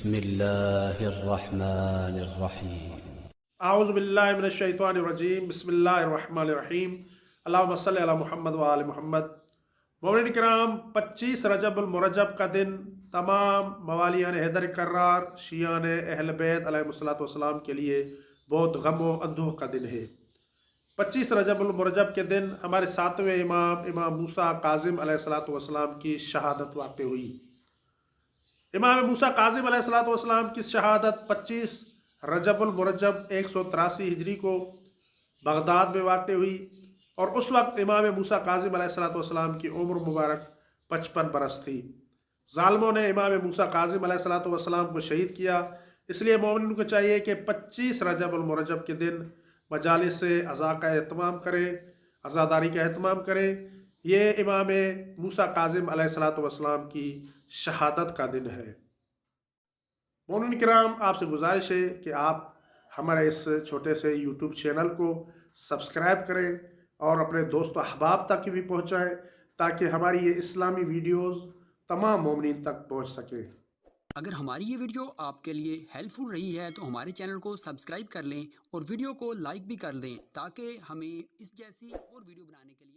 بسم الله الرحمن الرحيم اعوذ باللہ من الشیطان الرجیم، بسم اللہ الرحمن الرحیم۔ اللہم صلی علی محمد و آل محمد۔ مومنین کرام، 25 رجب المرجب کا دن تمام موالیان حیدر کرار شیعان اہل بیت علیہ السلام کے لیے بہت غم و اندوہ کا دن ہے۔ 25 رجب المرجب کے دن ہمارے ساتویں امام موسیٰ کاظم علیہ السلام کی شہادت واقع ہوئی۔ امام موسیٰ کاظم علیہ السلام کی شہادت 25 رجب المرجب 183 ہجری کو بغداد میں واقع ہوئی، اور اس وقت امام موسیٰ کاظم علیہ السلام کی عمر مبارک 55 برس تھی۔ ظالموں نے امام موسیٰ کاظم علیہ السلام کو شہید کیا، اس لیے مومنین کو چاہیے کہ 25 رجب المرجب کے دن مجالس عزا کا اہتمام کرے، عزاداری کا اہتمام کرے۔ یہ امام موسیٰ کاظم علیہ السلام کی شہادت کا دن ہے۔ مومنین کرام، آپ سے گزارش ہے کہ آپ ہمارے اس چھوٹے سے یوٹیوب چینل کو سبسکرائب کریں اور اپنے دوست و احباب تک بھی پہنچائیں، تاکہ ہماری یہ اسلامی ویڈیوز تمام مومنین تک پہنچ سکے۔ اگر ہماری یہ ویڈیو آپ کے لیے ہیلپ فل رہی ہے تو ہمارے چینل کو سبسکرائب کر لیں اور ویڈیو کو لائک بھی کر لیں، تاکہ ہمیں اس جیسی اور ویڈیو بنانے کے لیے